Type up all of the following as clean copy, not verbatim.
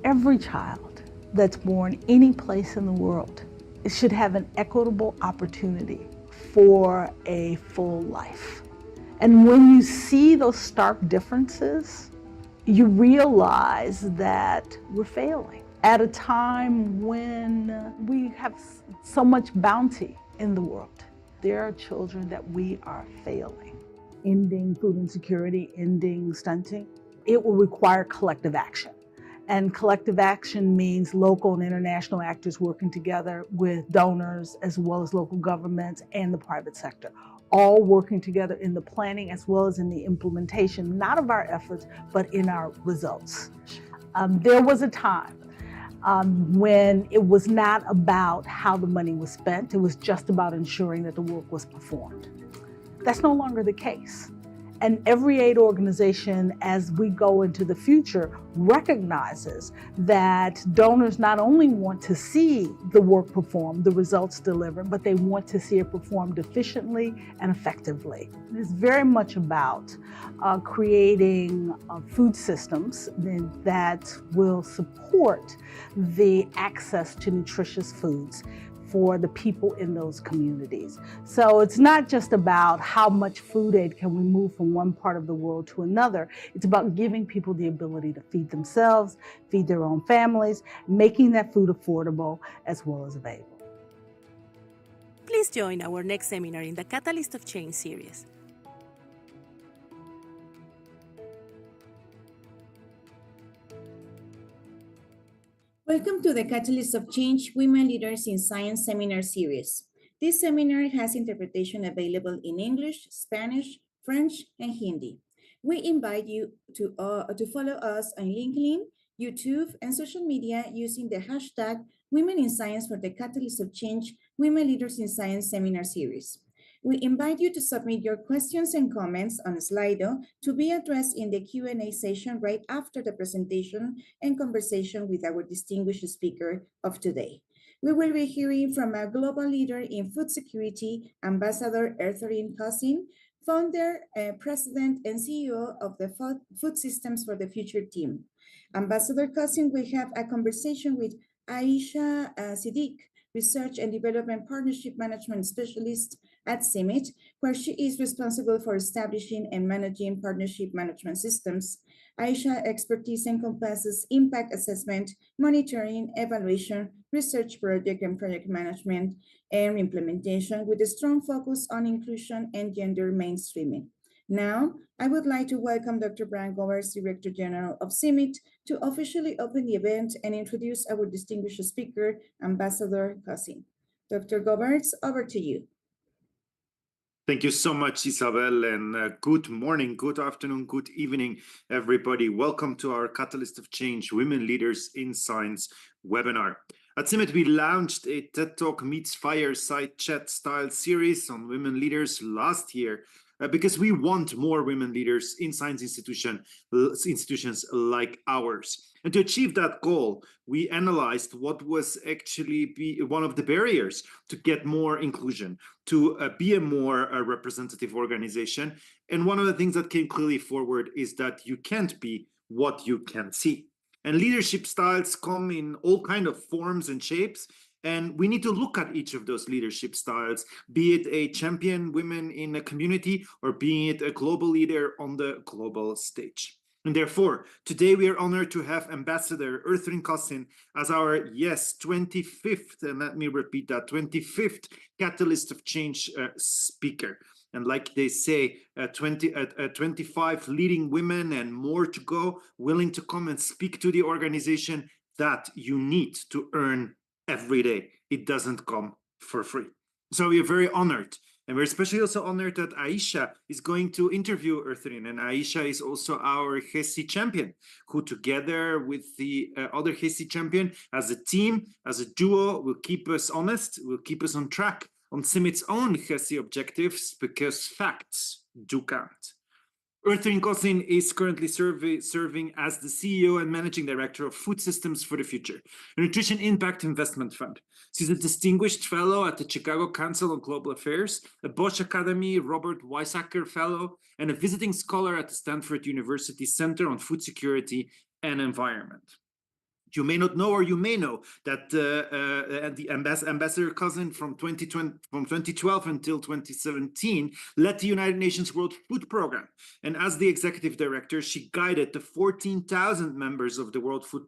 Every child that's born any place in the world should have an equitable opportunity for a full life. And when you see those stark differences, you realize that we're failing at a time when we have so much bounty in the world. There are children that we are failing. Ending food insecurity, ending stunting, it will require collective action. And collective action means local and international actors working together with donors as well as local governments and the private sector, all working together in the planning as well as in the implementation, not of our efforts, but in our results. There was a time when it was not about how the money was spent, it was just about ensuring that the work was performed. That's no longer the case. And every aid organization, as we go into the future, recognizes that donors not only want to see the work performed, the results delivered, but they want to see it performed efficiently and effectively. It's very much about creating food systems that will support the access to nutritious foods for the people in those communities. So it's not just about how much food aid can we move from one part of the world to another. It's about giving people the ability to feed themselves, feed their own families, making that food affordable as well as available. Please join our next seminar in the Catalyst of Change series. Welcome to the Catalyst of Change Women Leaders in Science seminar series. This seminar has interpretation available in English, Spanish, French, and Hindi. We invite you to follow us on LinkedIn, YouTube, and social media using the hashtag Women in Science for the Catalyst of Change Women Leaders in Science seminar series. We invite you to submit your questions and comments on Slido to be addressed in the Q&A session right after the presentation and conversation with our distinguished speaker of today. We will be hearing from a global leader in food security, Ambassador Ertharin Cousin, founder, president, and CEO of the Food Systems for the Future team. Ambassador Cousin will have a conversation with Aisha Siddiq, Research and Development Partnership Management Specialist at CIMIT, where she is responsible for establishing and managing partnership management systems. Aisha's expertise encompasses impact assessment, monitoring, evaluation, research project and project management, and implementation with a strong focus on inclusion and gender mainstreaming. Now, I would like to welcome Dr. Brian Govertz, Director General of CIMIT, to officially open the event and introduce our distinguished speaker, Ambassador Cousin. Dr. Govertz, over to you. Thank you so much, Isabel, and good morning, good afternoon, good evening, everybody. Welcome to our Catalyst of Change Women Leaders in Science webinar. At CIMIT, we launched a TED Talk meets Fireside Chat style series on women leaders last year because we want more women leaders in science institutions like ours. And to achieve that goal, we analyzed what was actually one of the barriers to get more inclusion, to be a more representative organization. And one of the things that came clearly forward is that you can't be what you can see. And leadership styles come in all kinds of forms and shapes. And we need to look at each of those leadership styles, be it a champion women in a community or be it a global leader on the global stage. And therefore, today we are honored to have Ambassador Ertharin Cousin as our, 25th, and let me repeat that, 25th Catalyst of Change speaker. And like they say, 25 leading women and more to go, willing to come and speak to the organization that you need to earn every day. It doesn't come for free. So we are very honored. And we're especially also honored that Aisha is going to interview Ertharin. And Aisha is also our HESI champion, who together with the other HESI champion as a team, as a duo, will keep us honest, will keep us on track on CIMIT's own HESI objectives, because facts do count. Ertharin Cousin is currently serving as the CEO and Managing Director of Food Systems for the Future, a nutrition impact investment fund. She's a distinguished fellow at the Chicago Council on Global Affairs, a Bosch Academy Robert Weizsäcker Fellow, and a visiting scholar at the Stanford University Center on Food Security and Environment. You may not know, or you may know that the Ambassador Cousin from 2012 until 2017 led the United Nations World Food Program. And as the executive director, she guided the 14,000 members of the World Food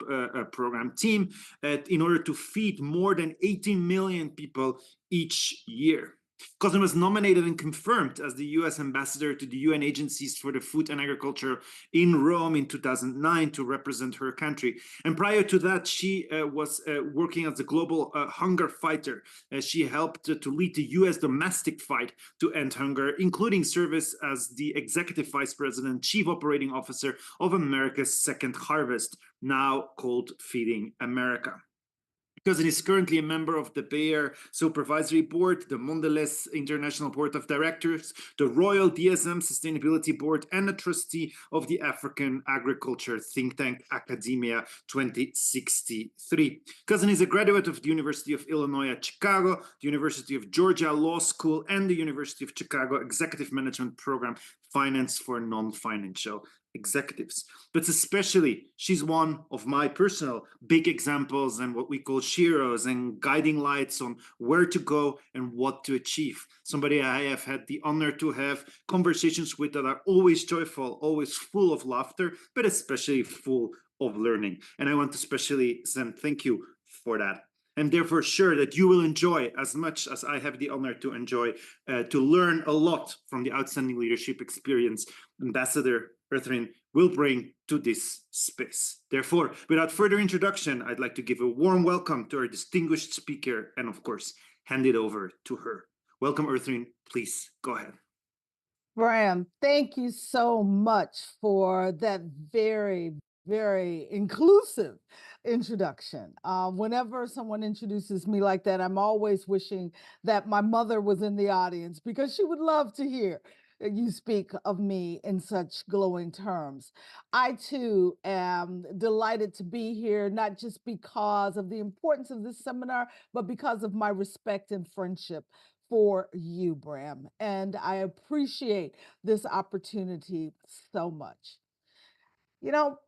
Program team in order to feed more than 18 million people each year. Cousin was nominated and confirmed as the US ambassador to the UN agencies for the food and agriculture in Rome in 2009 to represent her country. And prior to that, she was working as a global hunger fighter. She helped to lead the US domestic fight to end hunger, including service as the executive vice president, chief operating officer of America's Second Harvest, now called Feeding America. Cousin is currently a member of the Bayer Supervisory Board, the Mondelez International Board of Directors, the Royal DSM Sustainability Board, and a trustee of the African Agriculture think tank Academia 2063. Cousin is a graduate of the University of Illinois at Chicago, the University of Georgia Law School, and the University of Chicago Executive Management Program, Finance for Non-Financial Executives. But especially, she's one of my personal big examples and what we call sheroes and guiding lights on where to go and what to achieve. Somebody I have had the honor to have conversations with that are always joyful, always full of laughter, but especially full of learning. And I want to especially send thank you for that. I'm therefore sure that you will enjoy as much as I have the honor to enjoy, to learn a lot from the outstanding leadership experience Ambassador Ertharin will bring to this space. Therefore, without further introduction, I'd like to give a warm welcome to our distinguished speaker and, of course, hand it over to her. Welcome, Ertharin. Please go ahead. Bram, thank you so much for that very, very inclusive introduction. Whenever someone introduces me like that, I'm always wishing that my mother was in the audience because she would love to hear you speak of me in such glowing terms. I too am delighted to be here, not just because of the importance of this seminar, but because of my respect and friendship for you, Bram. And I appreciate this opportunity so much. You know,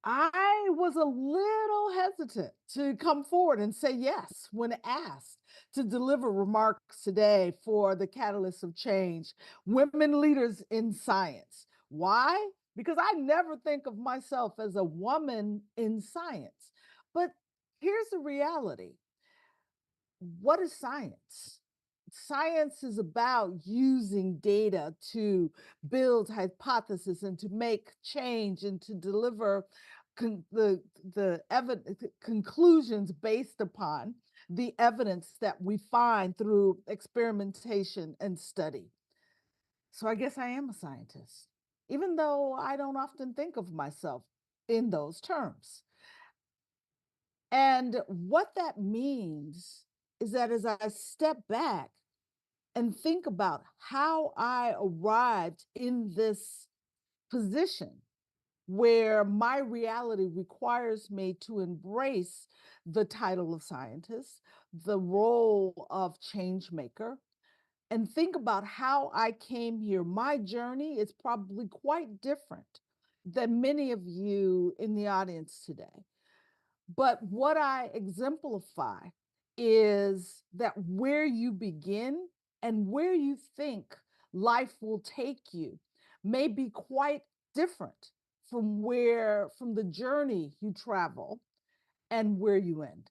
I was a little hesitant to come forward and say yes when asked to deliver remarks today for the Catalyst of Change, Women Leaders in Science. Why? Because I never think of myself as a woman in science. But here's the reality. What is science? Science is about using data to build hypotheses and to make change and to deliver the conclusions based upon the evidence that we find through experimentation and study. So I guess I am a scientist, even though I don't often think of myself in those terms. And what that means is that as I step back and think about how I arrived in this position where my reality requires me to embrace the title of scientist, the role of change maker, and think about how I came here. My journey is probably quite different than many of you in the audience today. But what I exemplify is that where you begin and where you think life will take you may be quite different from the journey you travel and where you end.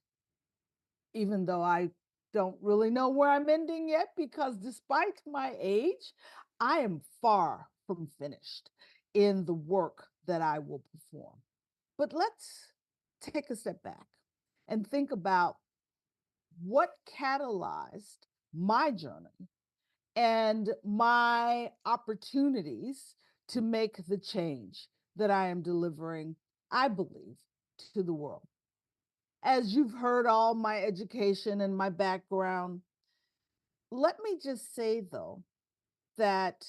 Even though I don't really know where I'm ending yet, because despite my age, I am far from finished in the work that I will perform. But let's take a step back and think about what catalyzed my journey and my opportunities to make the change that I am delivering, I believe, to the world. As you've heard all my education and my background, let me just say, though, that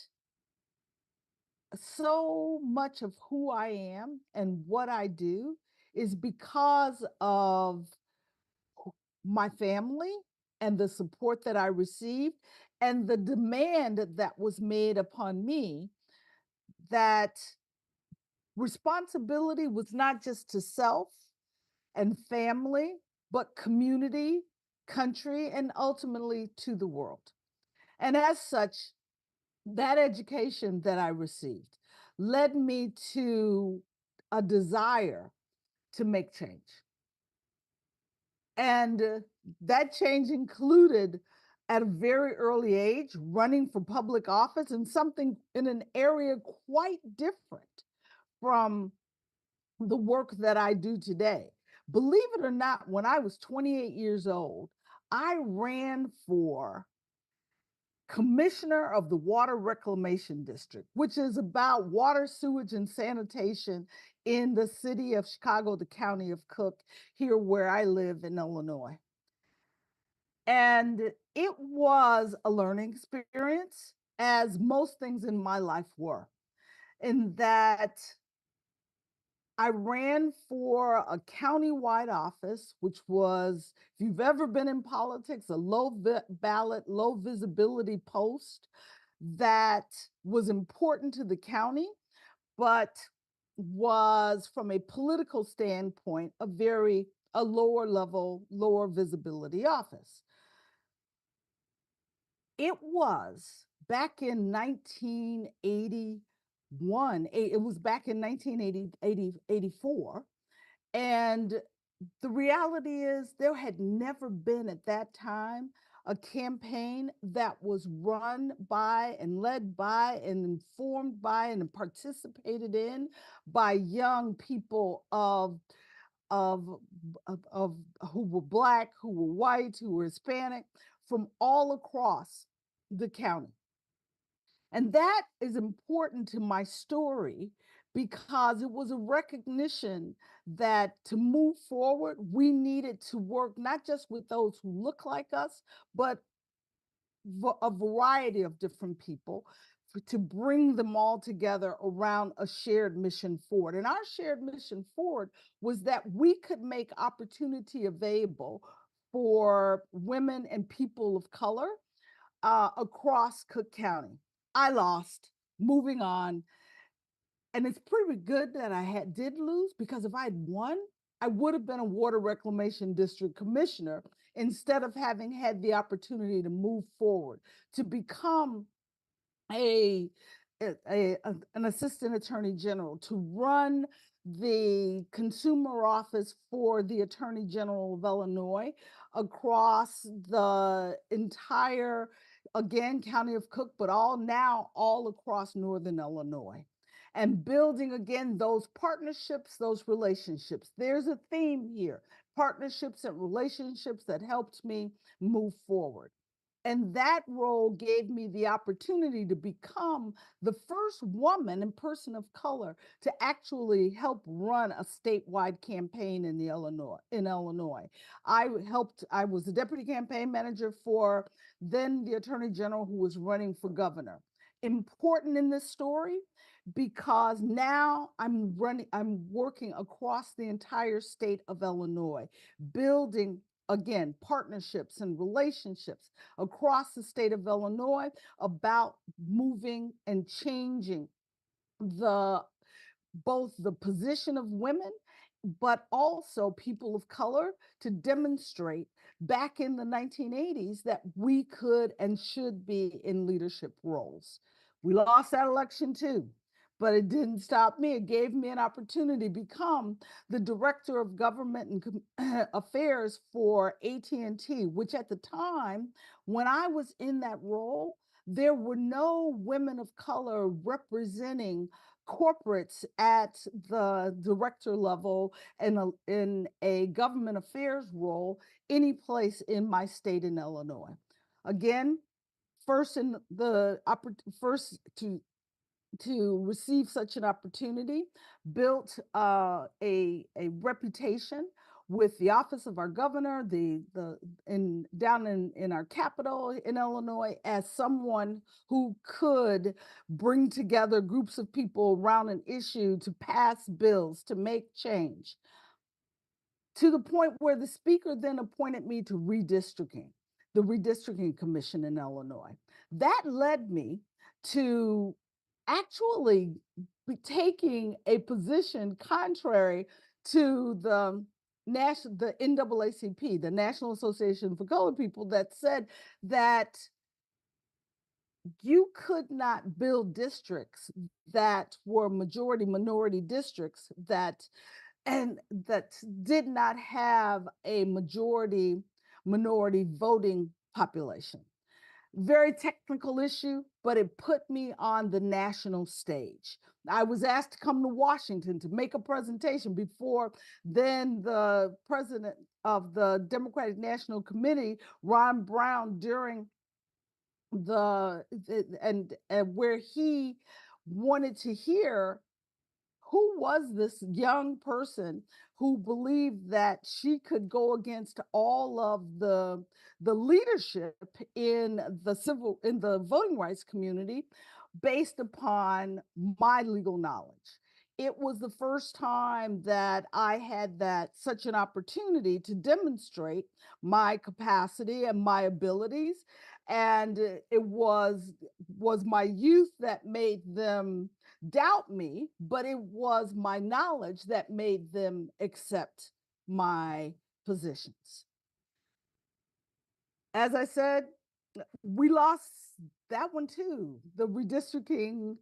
so much of who I am and what I do is because of my family and the support that I received and the demand that was made upon me that responsibility was not just to self, and family, but community, country, and ultimately to the world. And as such, that education that I received led me to a desire to make change. And that change included, at a very early age, running for public office in something in an area quite different from the work that I do today. Believe it or not, when I was 28 years old, I ran for commissioner of the Water Reclamation District, which is about water, sewage, and sanitation in the city of Chicago, the county of Cook, here where I live in Illinois. And it was a learning experience, as most things in my life were, in that I ran for a county-wide office, which was, if you've ever been in politics, a low ballot, low visibility post that was important to the county, but was, from a political standpoint, a lower level, lower visibility office. It was back in 1981, it was back in 1984. And the reality is, there had never been at that time a campaign that was run by and led by and informed by and participated in by young people of, of who were Black, who were white, who were Hispanic, from all across the county. And that is important to my story because it was a recognition that to move forward, we needed to work not just with those who look like us, but a variety of different people to bring them all together around a shared mission forward. And our shared mission forward was that we could make opportunity available for women and people of color across Cook County. I lost, moving on. And it's pretty good that did lose, because if I'd won, I would have been a water reclamation district commissioner instead of having had the opportunity to move forward, to become an assistant attorney general, to run the consumer office for the Attorney General of Illinois across the entire, again, county of Cook, but all across Northern Illinois. And building, again, those partnerships, those relationships. There's a theme here: partnerships and relationships that helped me move forward. And that role gave me the opportunity to become the first woman and person of color to actually help run a statewide campaign in Illinois. I was the deputy campaign manager for then the Attorney General, who was running for governor. Important in this story because now I'm working across the entire state of Illinois, building, again, partnerships and relationships across the state of Illinois about moving and changing both the position of women, but also people of color, to demonstrate back in the 1980s that we could and should be in leadership roles. We lost that election too, but it didn't stop me. It gave me an opportunity to become the director of government and affairs for AT&T, which at the time, when I was in that role, there were no women of color representing corporates at the director level and in a government affairs role any place in my state in Illinois. Again, first to receive such an opportunity, built a reputation with the office of our governor, down in our capital in Illinois, as someone who could bring together groups of people around an issue to pass bills, to make change, to the point where the speaker then appointed me to the redistricting commission in Illinois. That led me to actually be taking a position contrary to the the NAACP, the National Association for Colored People, that said that you could not build districts that were majority minority districts that did not have a majority minority voting population. Very technical issue, but it put me on the national stage. I was asked to come to Washington to make a presentation before then the president of the Democratic National Committee, Ron Brown, during and where he wanted to hear who was this young person who believed that she could go against all of the leadership in the voting rights community based upon my legal knowledge. It was the first time that I had such an opportunity to demonstrate my capacity and my abilities. And it was my youth that made them doubt me, but it was my knowledge that made them accept my positions. As I said, we lost that one too. The redistricting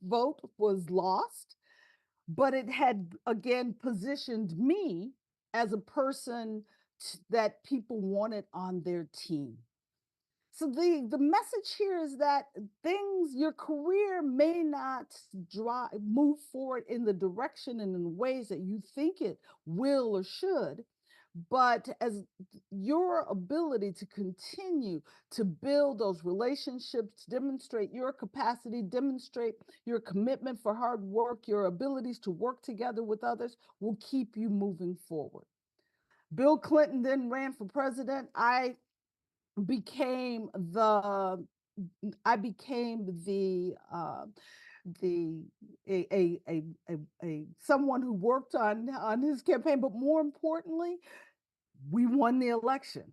vote was lost, but it had again positioned me as a person that people wanted on their team. So the message here is that your career may not move forward in the direction and in the ways that you think it will or should, but as your ability to continue to build those relationships, demonstrate your capacity, demonstrate your commitment for hard work, your abilities to work together with others will keep you moving forward. Bill Clinton then ran for president. I became the someone who worked on his campaign, but more importantly, we won the election.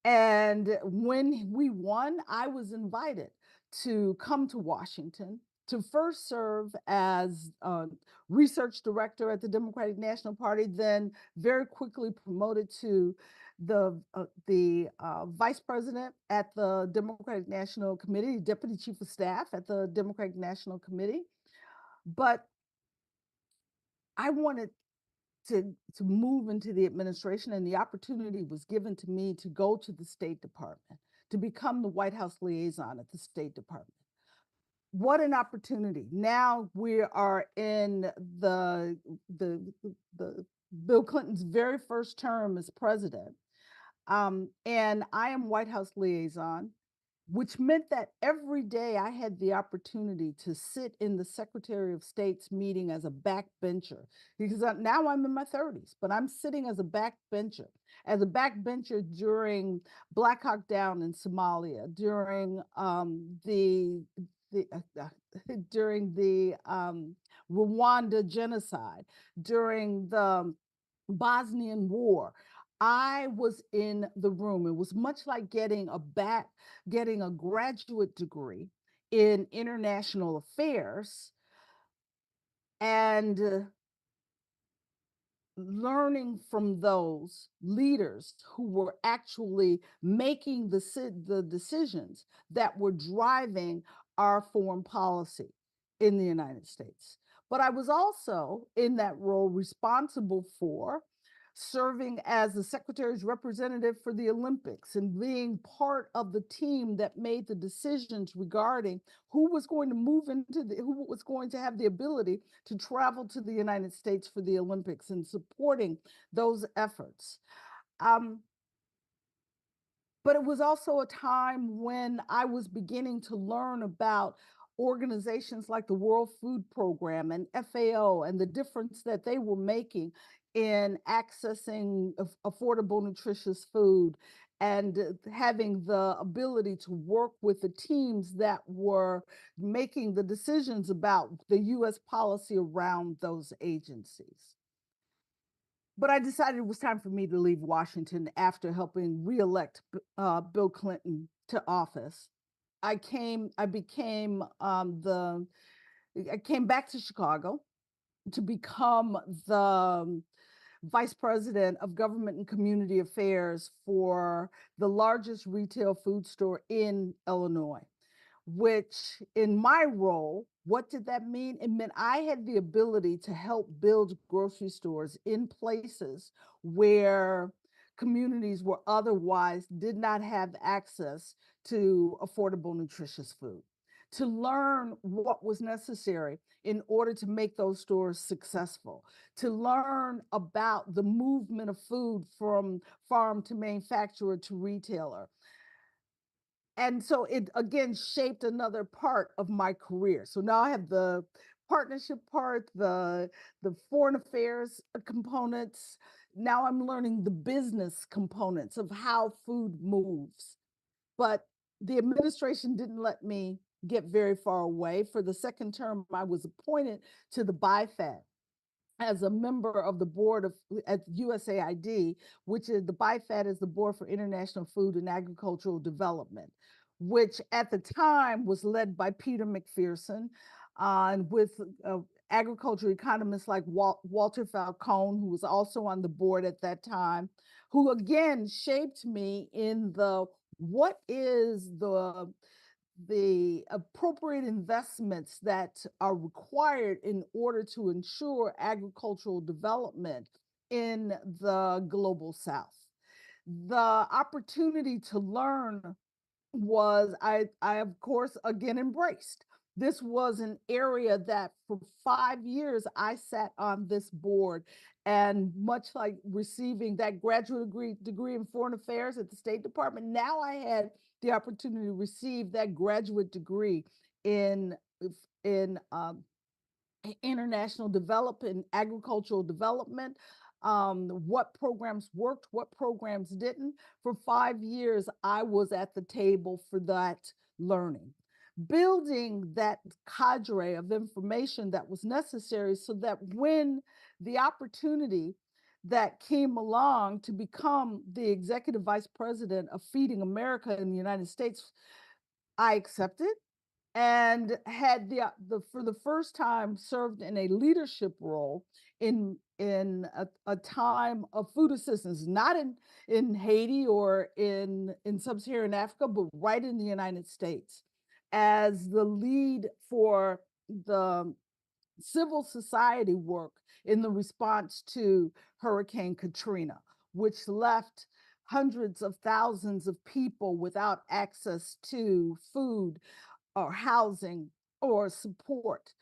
And when we won, I was invited to come to Washington to first serve as research director at the Democratic National Party, then very quickly promoted to the vice president at the Democratic National Committee, deputy chief of staff at the Democratic National Committee. But I wanted to move into the administration, and the opportunity was given to me to go to the State Department, to become the White House liaison at the State Department. What an opportunity. Now we are in the Bill Clinton's very first term as president. And I am White House liaison, which meant that every day I had the opportunity to sit in the Secretary of State's meeting as a backbencher, because now I'm in my 30s, but I'm sitting as a backbencher during Black Hawk Down in Somalia, during during the Rwanda genocide, during the Bosnian War. I was in the room. It was much like getting a graduate degree in international affairs and learning from those leaders who were actually making the decisions that were driving our foreign policy in the United States. But I was also in that role responsible for serving as the secretary's representative for the Olympics and being part of the team that made the decisions regarding who was going to have the ability to travel to the United States for the Olympics and supporting those efforts. But it was also a time when I was beginning to learn about organizations like the World Food Program and FAO and the difference that they were making in accessing affordable, nutritious food and having the ability to work with the teams that were making the decisions about the US policy around those agencies. But I decided it was time for me to leave Washington after helping re-elect Bill Clinton to office. I came back to Chicago to become the vice president of government and community affairs for the largest retail food store in Illinois, which in my role, what did that mean? It meant I had the ability to help build grocery stores in places where communities were otherwise did not have access to affordable, nutritious food, to learn what was necessary in order to make those stores successful, to learn about the movement of food from farm to manufacturer to retailer. And so it again shaped another part of my career. So now I have the partnership part, the foreign affairs components. Now I'm learning the business components of how food moves. But the administration didn't let me get very far away. For the second term, I was appointed to the BIFAD as a member of the board of at USAID, which is the BIFAD is the Board for International Food and Agricultural Development, which at the time was led by Peter McPherson, and with agriculture economists like Walter Falcone, who was also on the board at that time, who again shaped me in what is the appropriate investments that are required in order to ensure agricultural development in the global South. The opportunity to learn was I of course again embraced. This was an area that for 5 years I sat on this board, and much like receiving that graduate degree in foreign affairs at the State Department, now I had the opportunity to receive that graduate degree in in international development, agricultural development, what programs worked, what programs didn't. For 5 years, I was at the table for that learning, building that cadre of information that was necessary so that when the opportunity that came along to become the executive vice president of Feeding America in the United States, I accepted and had for the first time served in a leadership role in a time of food assistance, not in Haiti or in sub-Saharan Africa, but right in the United States, as the lead for the civil society work in the response to Hurricane Katrina, which left hundreds of thousands of people without access to food or housing or support.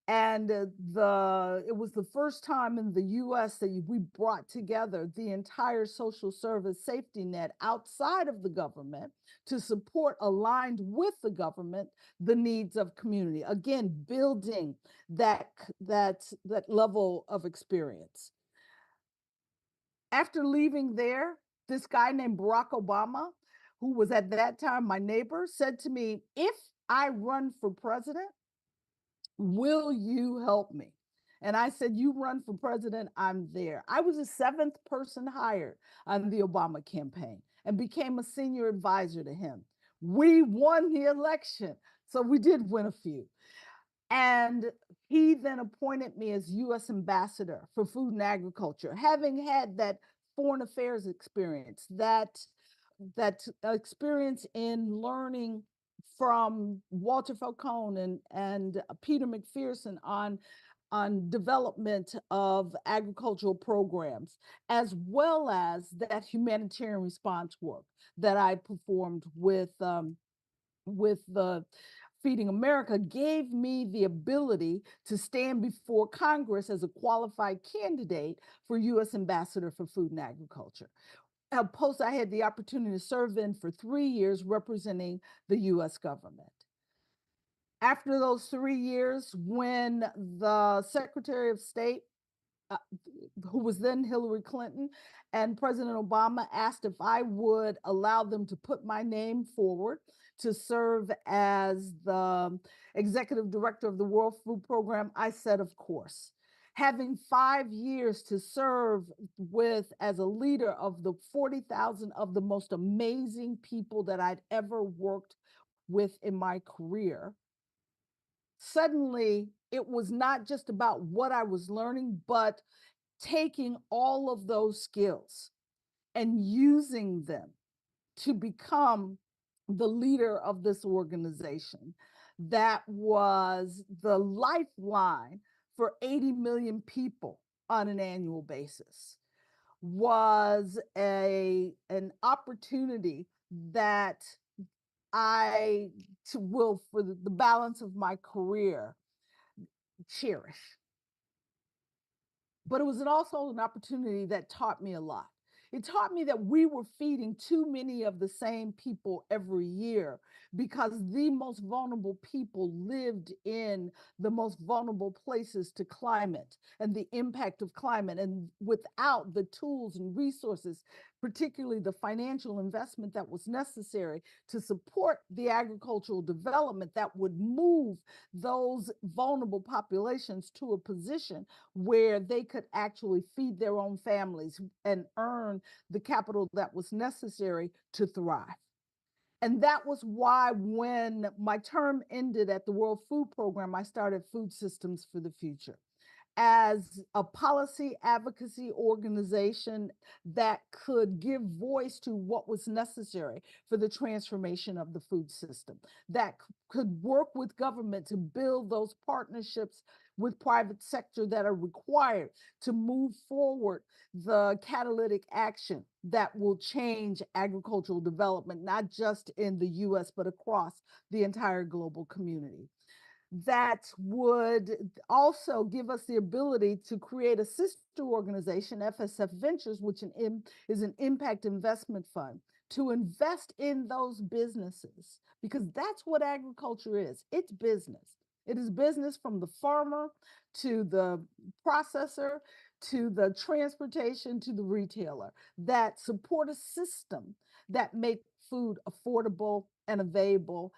And it was the first time in the US that we brought together the entire social service safety net outside of the government to support, aligned with the government, the needs of community. Again, building that level of experience. After leaving there, this guy named Barack Obama, who was at that time my neighbor, said to me, "If I run for president, will you help me?" And I said, "You run for president, I'm there." I was the seventh person hired on the Obama campaign and became a senior advisor to him. We won the election, so we did win a few. And he then appointed me as U.S. ambassador for food and agriculture, having had that foreign affairs experience, that experience in learning from Walter Falcone and Peter McPherson on development of agricultural programs, as well as that humanitarian response work that I performed with the Feeding America, gave me the ability to stand before Congress as a qualified candidate for U.S. Ambassador for Food and Agriculture, a post I had the opportunity to serve in for 3 years representing the US government. After those 3 years, when the Secretary of State, who was then Hillary Clinton, and President Obama asked if I would allow them to put my name forward to serve as the executive director of the World Food Program, I said, of course. Having 5 years to serve as a leader of the 40,000 of the most amazing people that I'd ever worked with in my career, suddenly it was not just about what I was learning, but taking all of those skills and using them to become the leader of this organization that was the lifeline for 80 million people on an annual basis, was an opportunity that I will, for the balance of my career, cherish. But it was also an opportunity that taught me a lot. It taught me that we were feeding too many of the same people every year because the most vulnerable people lived in the most vulnerable places to climate and the impact of climate. And without the tools and resources, particularly the financial investment that was necessary to support the agricultural development that would move those vulnerable populations to a position where they could actually feed their own families and earn the capital that was necessary to thrive. And that was why when my term ended at the World Food Program, I started Food Systems for the Future as a policy advocacy organization that could give voice to what was necessary for the transformation of the food system, that could work with government to build those partnerships with private sector that are required to move forward the catalytic action that will change agricultural development, not just in the US, but across the entire global community. That would also give us the ability to create a sister organization, FSF Ventures, which is an impact investment fund, to invest in those businesses, because that's what agriculture is. It's business. It is business from the farmer to the processor, to the transportation, to the retailer, that support a system that make food affordable and available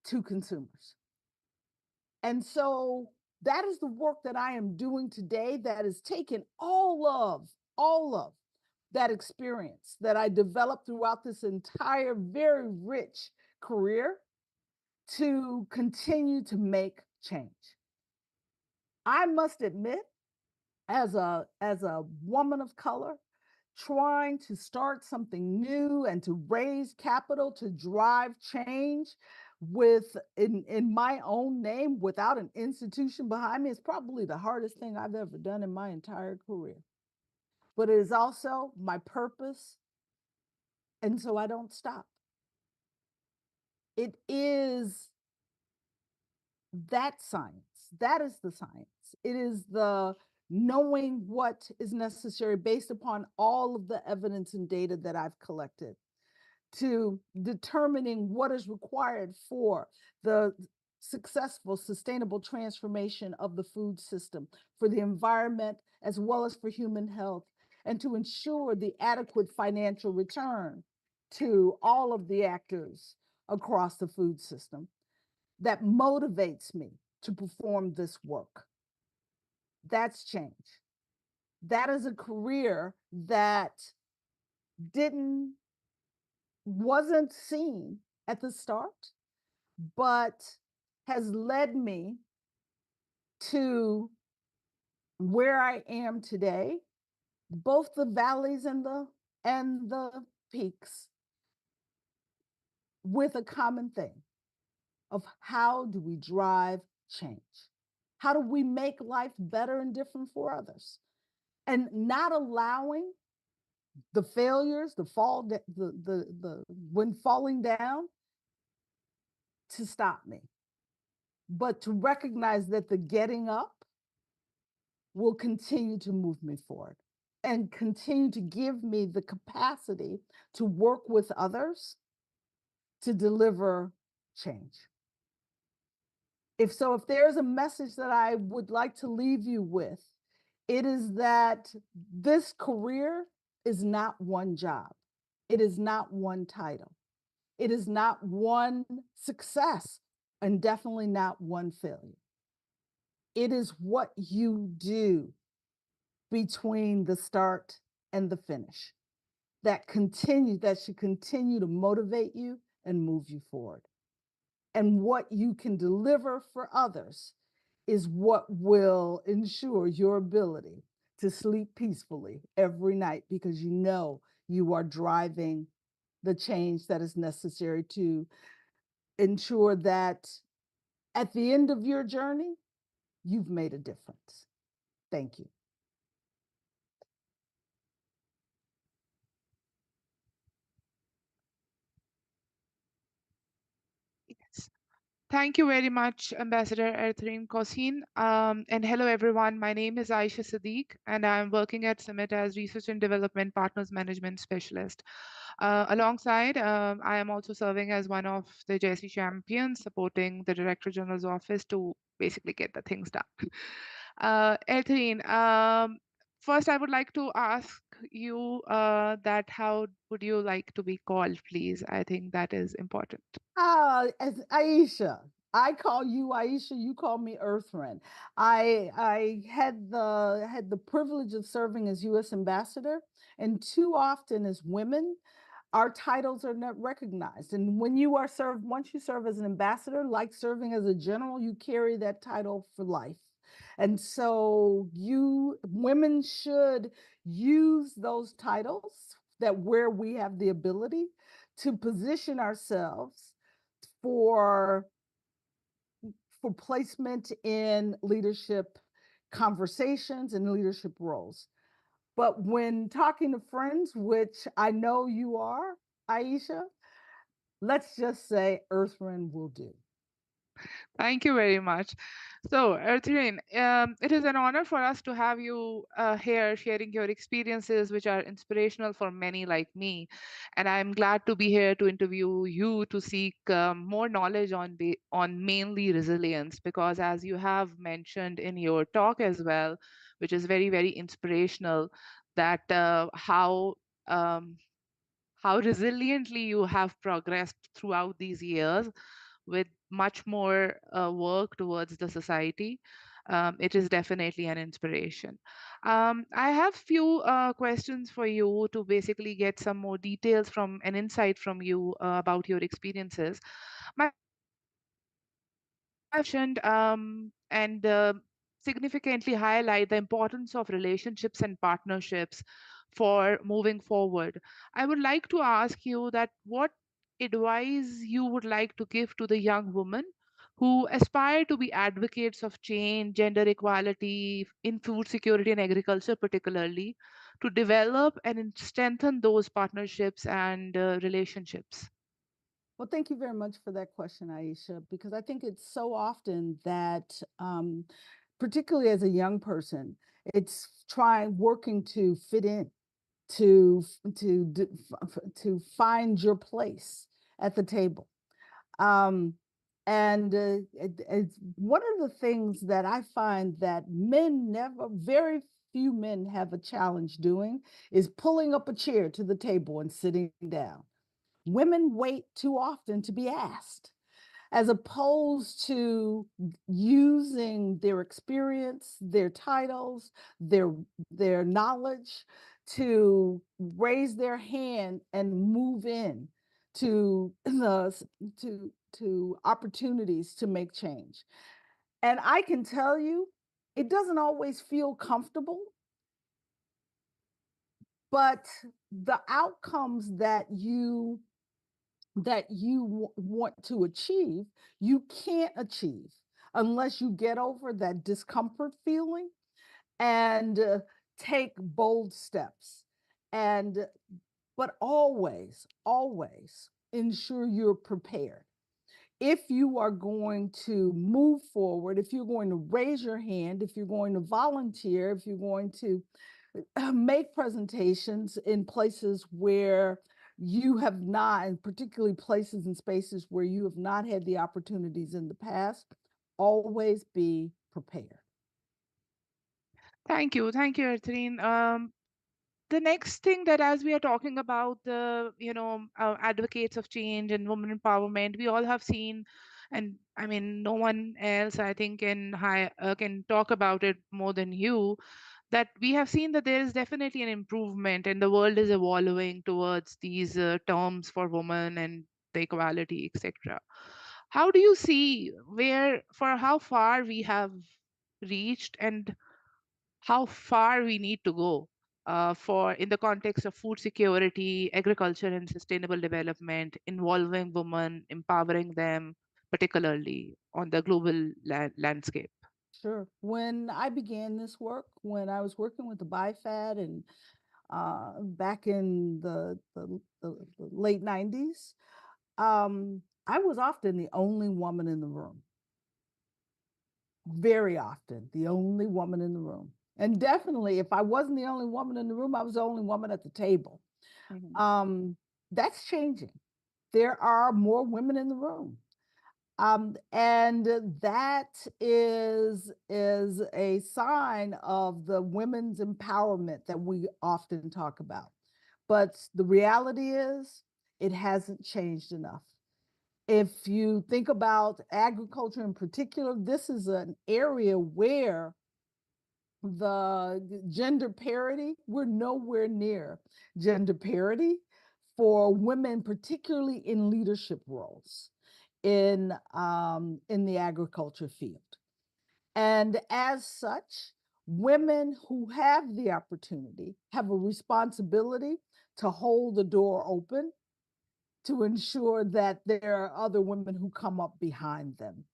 to consumers. And so that is the work that I am doing today that has taken all of that experience that I developed throughout this entire very rich career to continue to make change. I must admit, as a woman of color, trying to start something new and to raise capital to drive change in my own name without an institution behind me is probably the hardest thing I've ever done in my entire career. But it is also my purpose, and so I don't stop. It is that science. That is the science. It is the knowing what is necessary based upon all of the evidence and data that I've collected, to determining what is required for the successful, sustainable transformation of the food system, for the environment, as well as for human health, and to ensure the adequate financial return to all of the actors across the food system. That motivates me to perform this work. That's change. That is a career that wasn't seen at the start, but has led me to where I am today, both the valleys and the peaks, with a common thing of how do we drive change? How do we make life better and different for others? And not allowing the failures, when falling down, to stop me, but to recognize that the getting up will continue to move me forward and continue to give me the capacity to work with others to deliver change. If there's a message that I would like to leave you with, it is that this career is not one job. It is not one title. It is not one success, and definitely not one failure. It is what you do between the start and the finish that should continue to motivate you and move you forward. And what you can deliver for others is what will ensure your ability to sleep peacefully every night because you know you are driving the change that is necessary to ensure that at the end of your journey, you've made a difference. Thank you. Yes. Thank you very much, Ambassador Ertharin Cousin. And hello, everyone. My name is Aisha Sadiq, and I'm working at Summit as Research and Development Partners Management Specialist. Alongside, I am also serving as one of the JC champions, supporting the Director General's office to basically get the things done. Ertharin, first, I would like to ask you that how would you like to be called, please? I think that is important. As Aisha, I call you Aisha. You call me Ertharin. I had the privilege of serving as U.S. ambassador, and too often as women, our titles are not recognized. And when you are served, once you serve as an ambassador, like serving as a general, you carry that title for life. And so women should use those titles that where we have the ability to position ourselves for placement in leadership conversations and leadership roles. But when talking to friends, which I know you are, Aisha, let's just say Ertharin will do. Thank you very much. So, Ertharin, it is an honor for us to have you here sharing your experiences, which are inspirational for many like me. And I'm glad to be here to interview you to seek more knowledge on mainly resilience, because as you have mentioned in your talk as well, which is very, very inspirational, that um, how resiliently you have progressed throughout these years with much more work towards the society. It is definitely an inspiration. I have few questions for you to basically get some more details from an insight from you about your experiences. My mentioned and significantly highlight the importance of relationships and partnerships for moving forward. I would like to ask you that what advice you would like to give to the young women who aspire to be advocates of change, gender equality in food security and agriculture, particularly, to develop and strengthen those partnerships and relationships. Well, thank you very much for that question, Aisha, because I think it's so often that, particularly as a young person, it's working to fit in, to find your place at the table. It's one of the things that I find that very few men have a challenge doing is pulling up a chair to the table and sitting down. Women wait too often to be asked, as opposed to using their experience, their titles, their knowledge to raise their hand and move in to opportunities to make change. And I can tell you, it doesn't always feel comfortable, but the outcomes that you want to achieve, you can't achieve unless you get over that discomfort feeling and take bold steps. But always, always ensure you're prepared. If you are going to move forward, if you're going to raise your hand, if you're going to volunteer, if you're going to make presentations in places where you have not, and particularly places and spaces where you have not had the opportunities in the past, always be prepared. Thank you. Thank you, Ertharin. The next thing that as we are talking about the advocates of change and women empowerment, we all have seen, and I mean no one else I think can talk about it more than you, that we have seen that there is definitely an improvement and the world is evolving towards these terms for women and the equality, etc. How do you see how far we have reached, and how far we need to go for in the context of food security, agriculture, and sustainable development, involving women, empowering them, particularly on the global landscape. Sure. When I began this work, when I was working with the BIFAD and back in the late 90s, I was often the only woman in the room. Very often, the only woman in the room. And definitely, if I wasn't the only woman in the room, I was the only woman at the table. Mhm. That's changing. There are more women in the room. And that is a sign of the women's empowerment that we often talk about. But the reality is, it hasn't changed enough. If you think about agriculture in particular, this is an area where the gender parity, we're nowhere near gender parity for women, particularly in leadership roles in the agriculture field. And as such, women who have the opportunity have a responsibility to hold the door open to ensure that there are other women who come up behind them.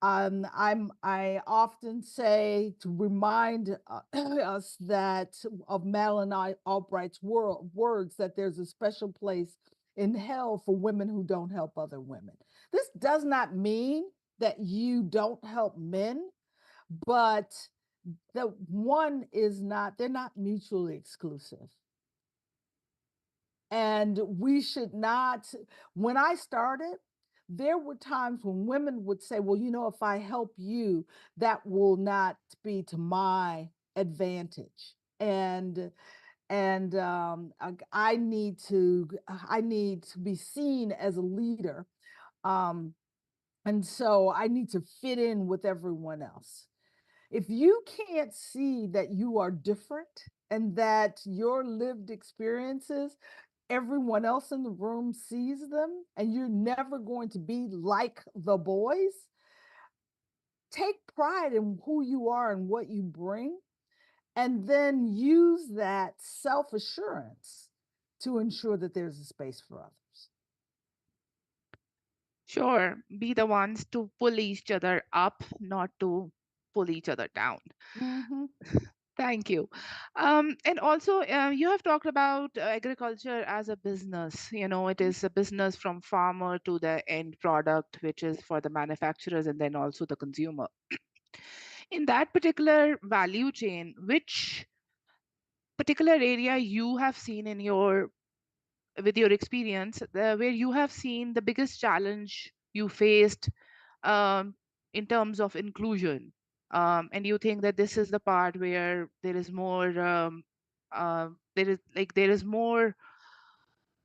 I often say to remind us that of Madeline Albright's words that there's a special place in hell for women who don't help other women. This does not mean that you don't help men, but the one is not, they're not mutually exclusive. And we should not, when I started, there were times when women would say, well, you know, if I help you, that will not be to my advantage. I need to be seen as a leader. Um, and so I need to fit in with everyone else. If you can't see that you are different and that your lived experiences, everyone else in the room sees them, and you're never going to be like the boys, take pride in who you are and what you bring, and then use that self assurance to ensure that there's a space for others. Sure, be the ones to pull each other up, not to pull each other down. Mm-hmm. Thank you. And also, you have talked about agriculture as a business. You know, it is a business from farmer to the end product, which is for the manufacturers and then also the consumer. In that particular value chain, which particular area you have seen in your with your experience, where you have seen the biggest challenge you faced um, in terms of inclusion, and you think that this is the part where there is more there is more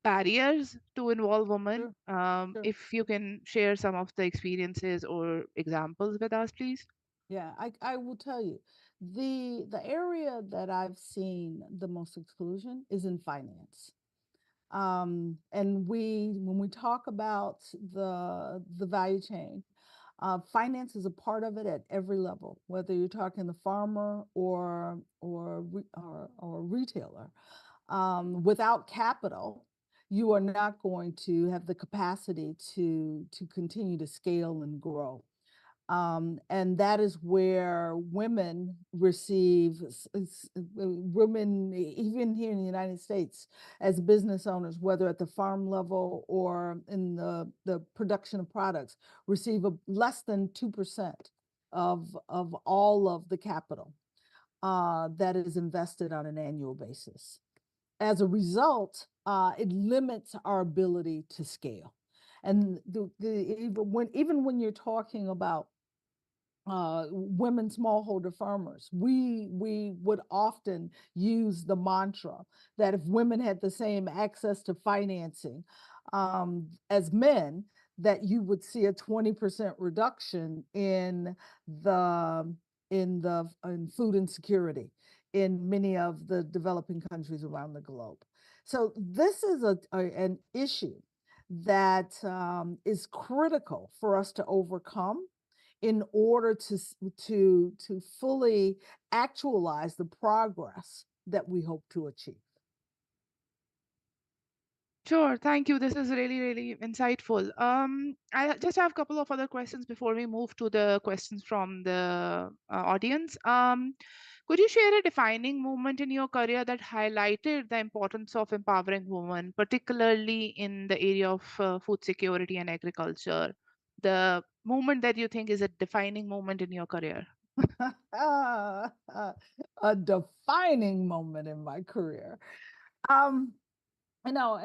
barriers to involve women. Sure, sure. If you can share some of the experiences or examples with us, please. Yeah, I will tell you, the area that I've seen the most exclusion is in finance. And when we talk about the value chain, finance is a part of it at every level, whether you're talking the farmer or retailer. Without capital, you are not going to have the capacity to continue to scale and grow. And that is where women receive, women, even here in the United States, as business owners, whether at the farm level or in the production of products, receive less than 2% of all of the capital that is invested on an annual basis. As a result, it limits our ability to scale. And even when you're talking about women smallholder farmers, we would often use the mantra that if women had the same access to financing as men, that you would see a 20% reduction the in food insecurity in many of the developing countries around the globe. So this is an issue that is critical for us to overcome in order to fully actualize the progress that we hope to achieve. Sure, thank you. This is really, really insightful. I just have a couple of other questions before we move to the questions from the audience. Could you share a defining moment in your career that highlighted the importance of empowering women, particularly in the area of food security and agriculture? The moment that you think is a defining moment in your career? A defining moment in my career. You know,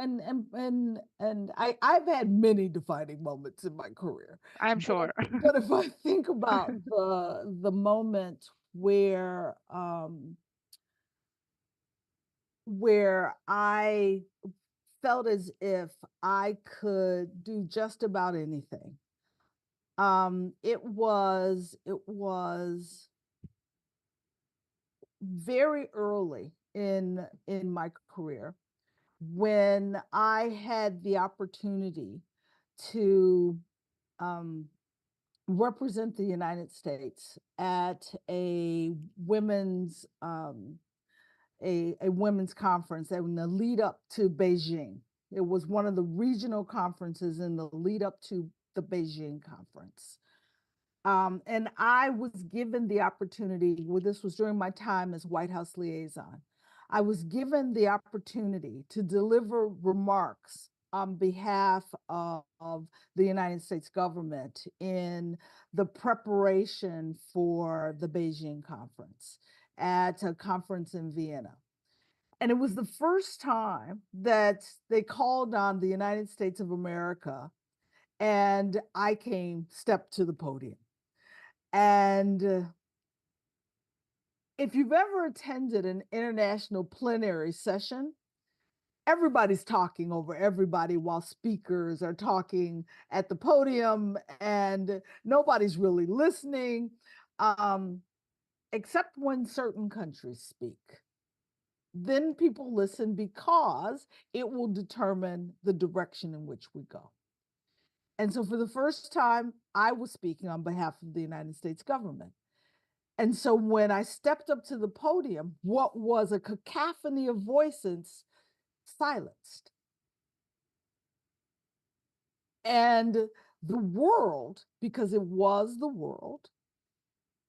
I've had many defining moments in my career. I'm But sure. but if I think about the moment where I felt as if I could do just about anything. It was very early in my career when I had the opportunity to represent the United States at a women's women's conference in the lead up to Beijing. It was one of the regional conferences in the lead up to the Beijing conference. And I was given the opportunity, well, this was during my time as White House liaison. I was given the opportunity to deliver remarks on behalf of the United States government in the preparation for the Beijing conference at a conference in Vienna. And it was the first time that they called on the United States of America, and I stepped to the podium. And if you've ever attended an international plenary session, everybody's talking over everybody while speakers are talking at the podium, and nobody's really listening, except when certain countries speak. Then people listen because it will determine the direction in which we go. And so for the first time, I was speaking on behalf of the United States government. And so when I stepped up to the podium, what was a cacophony of voices silenced. And the world, because it was the world,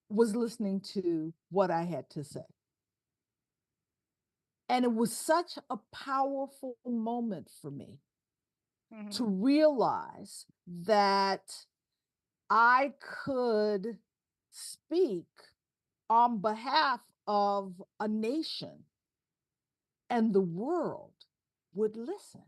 was listening to what I had to say. And it was such a powerful moment for me to realize that I could speak on behalf of a nation and the world would listen.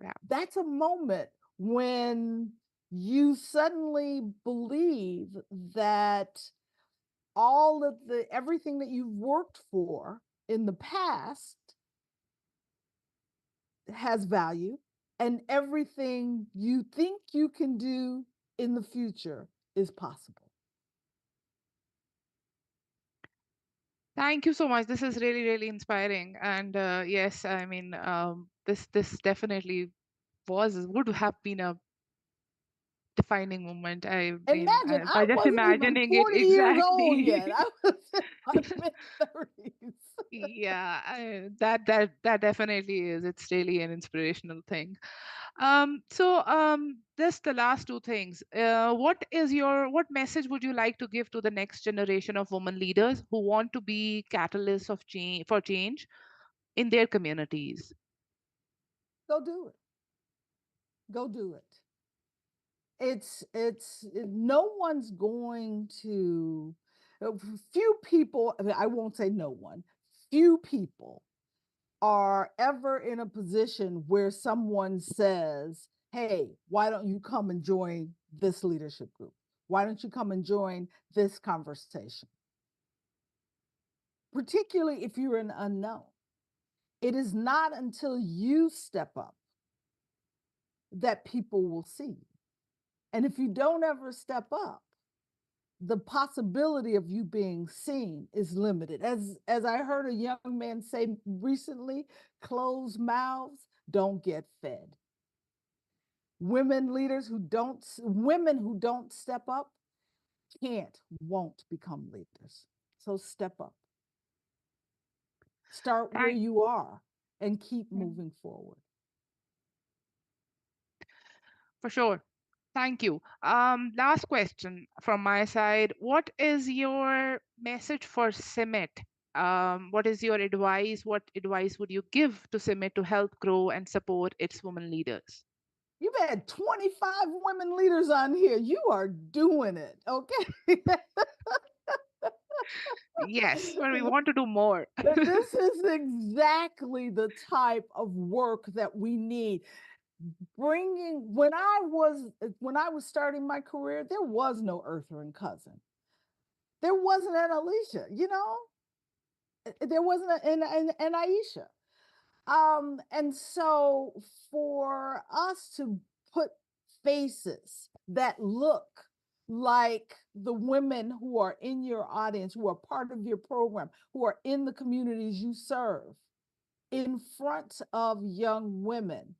Yeah. That's a moment when you suddenly believe that everything that you've worked for in the past has value, and everything you think you can do in the future is possible. Thank you so much. This is really, really inspiring. And yes, I mean, this definitely would have been a defining moment. I mean, Imagine, by I just wasn't even imagining it 40 years old exactly. yet. I was in my mid-30s. Yeah, that definitely is. It's really an inspirational thing. Just the last two things. What message would you like to give to the next generation of women leaders who want to be catalysts of change for change in their communities? Go do it. Go do it. No one's going to, few people, I mean, I won't say no one, few people are ever in a position where someone says, hey, why don't you come and join this leadership group? Why don't you come and join this conversation? Particularly if you're an unknown. It is not until you step up that people will see you. And if you don't ever step up, the possibility of you being seen is limited. As I heard a young man say recently, closed mouths don't get fed. Women who don't step up won't become leaders. So step up. Start where Thank, you are and keep moving forward. for sure. Thank you. Last question from my side. What is your message for CIMIT? What is your advice? What advice would you give to CIMIT to help grow and support its women leaders? You've had 25 women leaders on here. You are doing it, okay? Yes, but we want to do more. This is exactly the type of work that we need. When I was starting my career, there was no Ertharin Cousin. There wasn't an Alicia, there wasn't an Aisha. And so for us to put faces that look like the women who are in your audience, who are part of your program, who are in the communities you serve, in front of young women,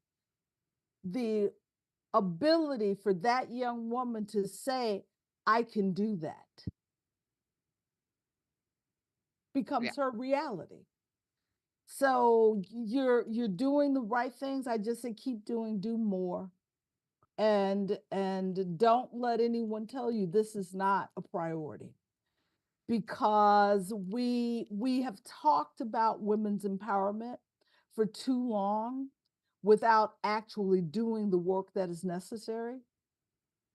the ability for that young woman to say, I can do that, Yeah. becomes her reality. So you're doing the right things. I just say keep do more. And don't let anyone tell you this is not a priority, because we have talked about women's empowerment for too long without actually doing the work that is necessary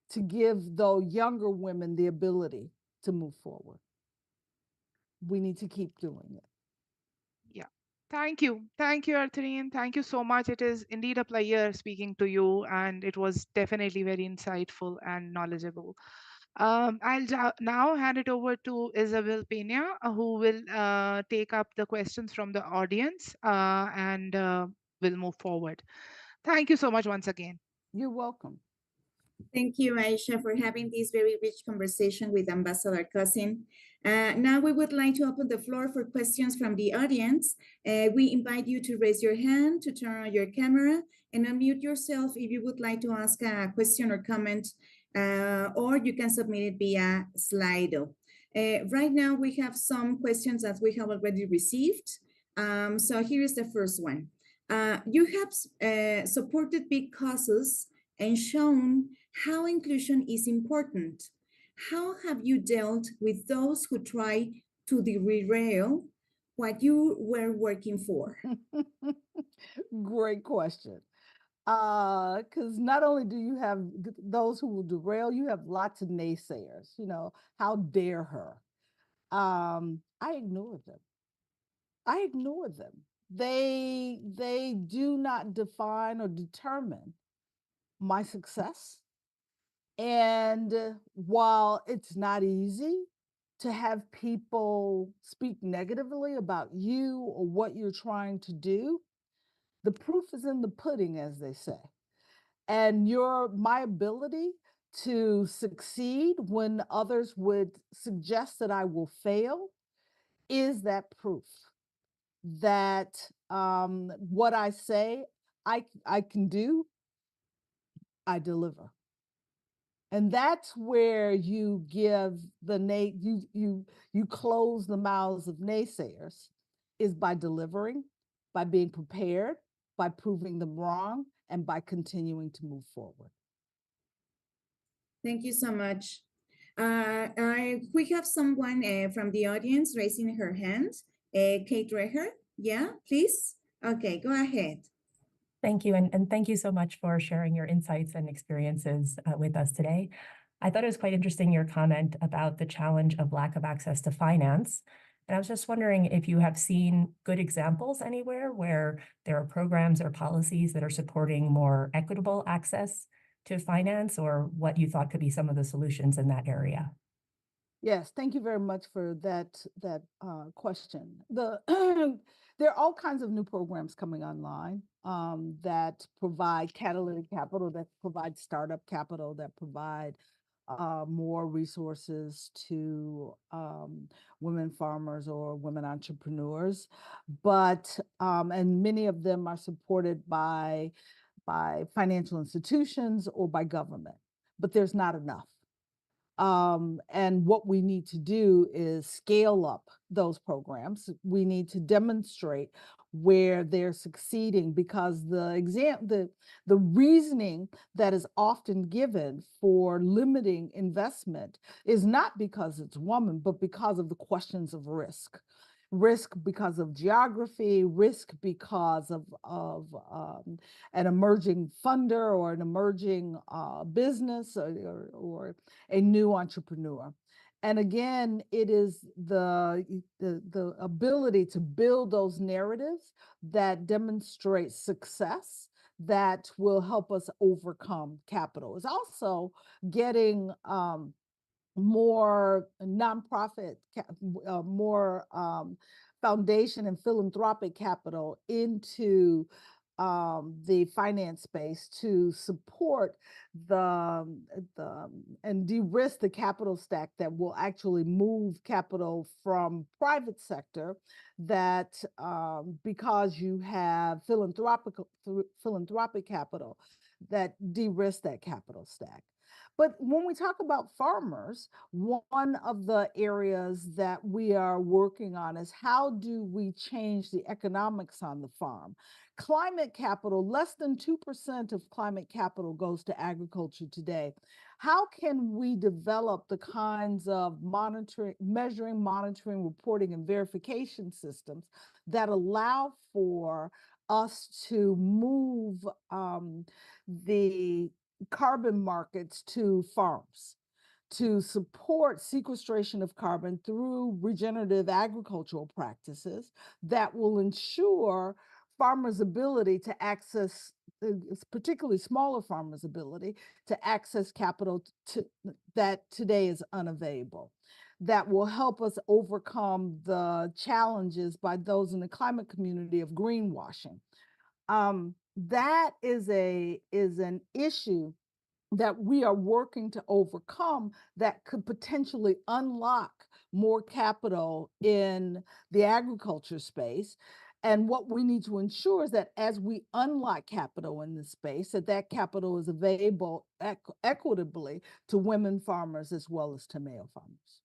to give the younger women the ability to move forward. We need to keep doing it. Yeah. Thank you. Thank you, Artharine. Thank you so much. It is indeed a pleasure speaking to you, and it was definitely very insightful and knowledgeable. Now hand it over to Isabel Pena, who will take up the questions from the audience and will move forward. Thank you so much once again. You're welcome. Thank you, Aisha, for having this very rich conversation with Ambassador Cousin. Now we would like to open the floor for questions from the audience. We invite you to raise your hand, to turn on your camera, and unmute yourself if you would like to ask a question or comment, or you can submit it via Slido. Right now, we have some questions that we have already received. So here is the first one. You have supported big causes and shown how inclusion is important. How have you dealt with those who try to derail what you were working for? Great question. Because not only do you have those who will derail, you have lots of naysayers, how dare her? I ignore them. I ignore them. They do not define or determine my success. And while it's not easy to have people speak negatively about you or what you're trying to do, the proof is in the pudding, as they say. And my ability to succeed when others would suggest that I will fail is that proof that what I say I can do, I deliver. And that's where you give you close the mouths of naysayers, is by delivering, by being prepared, by proving them wrong, and by continuing to move forward. Thank you so much. We have someone from the audience raising her hand. Kate Reher, yeah, please. Okay, go ahead. Thank you, and thank you so much for sharing your insights and experiences with us today. I thought it was quite interesting, your comment about the challenge of lack of access to finance. And I was just wondering if you have seen good examples anywhere where there are programs or policies that are supporting more equitable access to finance, or what you thought could be some of the solutions in that area. Yes, thank you very much for that question. There are all kinds of new programs coming online that provide catalytic capital, that provide startup capital, that provide more resources to women farmers or women entrepreneurs. But and many of them are supported by by financial institutions or by government, but there's not enough. And what we need to do is scale up those programs. We need to demonstrate where they're succeeding, because the reasoning that is often given for limiting investment is not because it's woman, but because of the questions of risk. Risk because of geography, risk because of an emerging funder or an emerging business or a new entrepreneur. And again, it is the ability to build those narratives that demonstrate success that will help us overcome capital. It's also getting more nonprofit, more foundation and philanthropic capital into the finance space to support the and de-risk the capital stack that will actually move capital from private sector, that because you have philanthropic capital that de-risk that capital stack. But when we talk about farmers, one of the areas that we are working on is how do we change the economics on the farm? Climate capital, less than 2% of climate capital goes to agriculture today. How can we develop the kinds of measuring, monitoring, reporting, and verification systems that allow for us to move the carbon markets to farms, to support sequestration of carbon through regenerative agricultural practices that will ensure farmers' ability to access, particularly smaller farmers' ability to access capital that today is unavailable, that will help us overcome the challenges by those in the climate community of greenwashing. That is an issue that we are working to overcome that could potentially unlock more capital in the agriculture space. And what we need to ensure is that as we unlock capital in this space, that capital is available equitably to women farmers as well as to male farmers.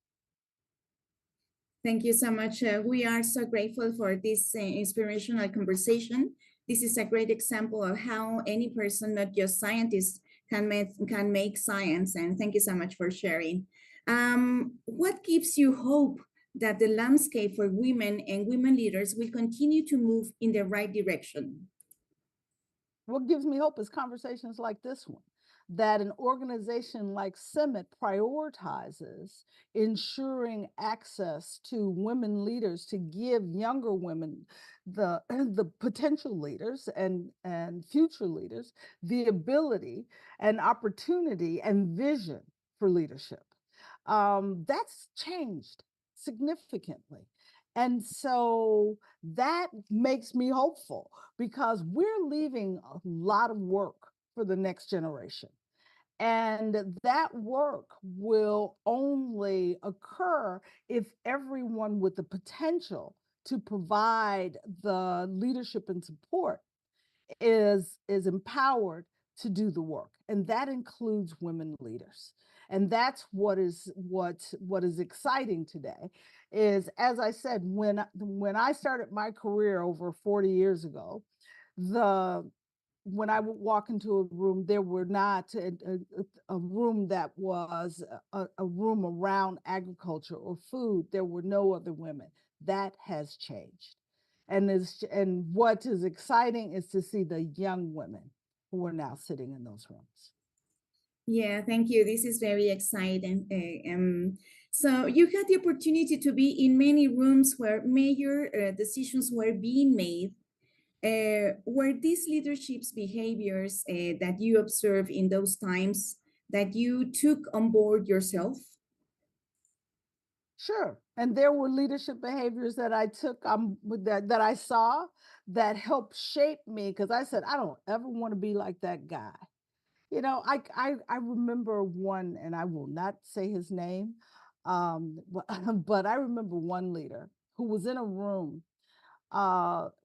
Thank you so much. We are so grateful for this inspirational conversation. This is a great example of how any person, not just scientists, can make science. And thank you so much for sharing. What gives you hope that the landscape for women and women leaders will continue to move in the right direction? What gives me hope is conversations like this one, that an organization like CIMMYT prioritizes ensuring access to women leaders, to give younger women, the potential leaders and future leaders, the ability and opportunity and vision for leadership. That's changed significantly. And so that makes me hopeful, because we're leaving a lot of work for the next generation. And that work will only occur if everyone with the potential to provide the leadership and support is empowered to do the work. And that includes women leaders. And that's what is exciting today is, as I said, when I started my career over 40 years ago, when I would walk into a room, there were not a room that was a room around agriculture or food. There were no other women. That has changed. And what is exciting is to see the young women who are now sitting in those rooms. Yeah, thank you. This is very exciting. So you had the opportunity to be in many rooms where major decisions were being made. Were these leadership's behaviors that you observed in those times that you took on board yourself? Sure. And there were leadership behaviors that I took that I saw that helped shape me, because I said, I don't ever want to be like that guy. You know, I remember one, and I will not say his name, but I remember one leader who was in a room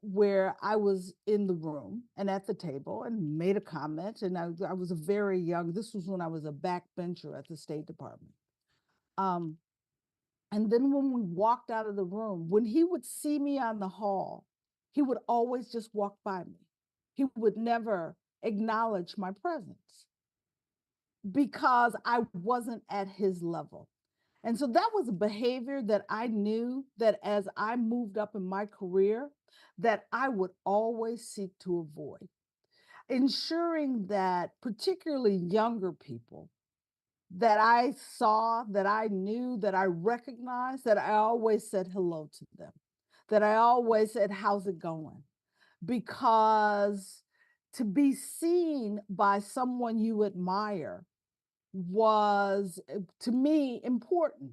where I was in the room and at the table and made a comment. And I was a very young, this was when I was a backbencher at the State Department. And then when we walked out of the room, when he would see me on the hall, he would always just walk by me. He would never acknowledge my presence because I wasn't at his level. And so that was a behavior that I knew that as I moved up in my career, that I would always seek to avoid. Ensuring that particularly younger people that I saw, that I knew, that I recognized, that I always said hello to them, that I always said, how's it going? Because to be seen by someone you admire was, to me, important.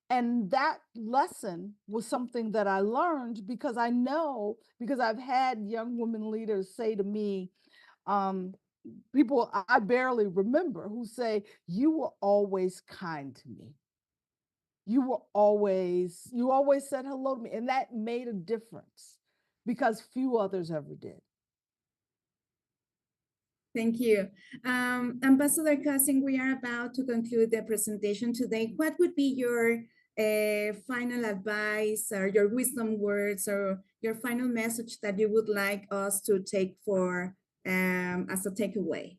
And that lesson was something that I learned because I know, because I've had young women leaders say to me, people I barely remember who say, you were always kind to me. You always said hello to me. And that made a difference because few others ever did. Thank you. Ambassador Cousin, we are about to conclude the presentation today. What would be your final advice or your wisdom words or your final message that you would like us to take for as a takeaway?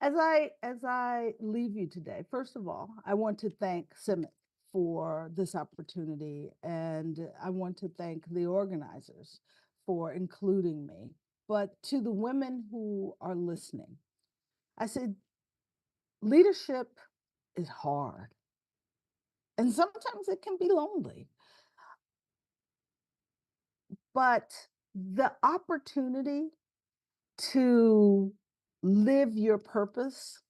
As I leave you today, first of all, I want to thank CIMIC for this opportunity, and I want to thank the organizers for including me. But to the women who are listening, I said, leadership is hard, and sometimes it can be lonely. But the opportunity to live your purpose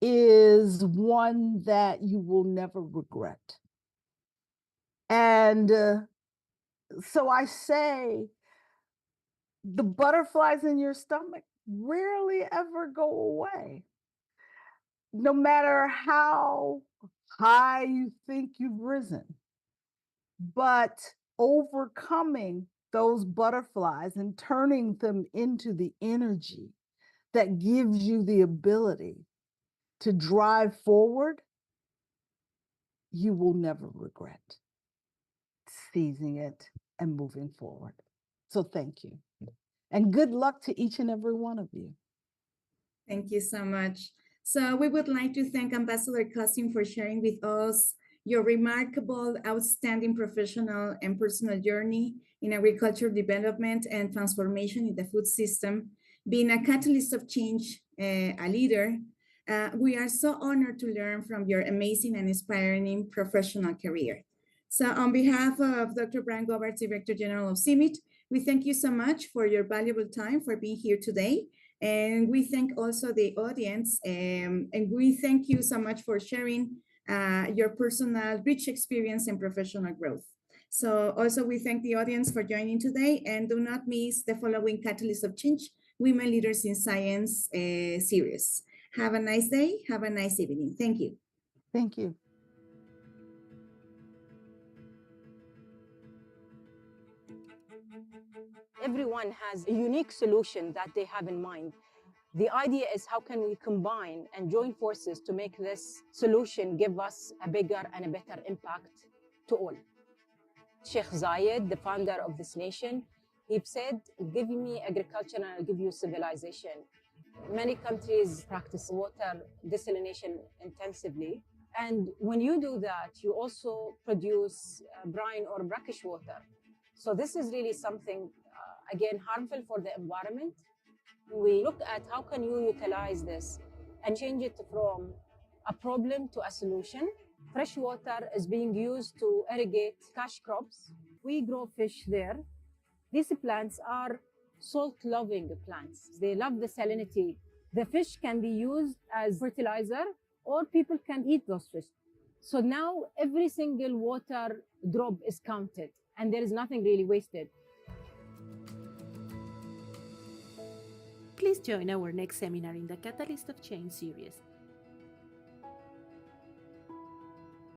is one that you will never regret. And so I say, the butterflies in your stomach rarely ever go away. No matter how high you think you've risen, but overcoming those butterflies and turning them into the energy that gives you the ability to drive forward, you will never regret seizing it and moving forward. So thank you. And good luck to each and every one of you. Thank you so much. So we would like to thank Ambassador Cousin for sharing with us your remarkable, outstanding professional and personal journey in agricultural development and transformation in the food system, being a catalyst of change, a leader. We are so honored to learn from your amazing and inspiring professional career. So on behalf of Dr. Brian Gobards, Director General of CIMIC, we thank you so much for your valuable time for being here today. And we thank also the audience, and we thank you so much for sharing your personal rich experience and professional growth. So also we thank the audience for joining today, and do not miss the following Catalyst of Change Women Leaders in Science series. Have a nice day. Have a nice evening. Thank you. Thank you. Everyone has a unique solution that they have in mind. The idea is how can we combine and join forces to make this solution give us a bigger and a better impact to all. Sheikh Zayed, the founder of this nation, he said, give me agriculture and I'll give you civilization. Many countries practice water desalination intensively. And when you do that, you also produce brine or brackish water. So this is really something, again, harmful for the environment. We look at how can you utilize this and change it from a problem to a solution. Fresh water is being used to irrigate cash crops. We grow fish there. These plants are salt-loving plants. They love the salinity. The fish can be used as fertilizer, or people can eat those fish. So now every single water drop is counted, and there is nothing really wasted. Please join our next seminar in the Catalyst of Change series.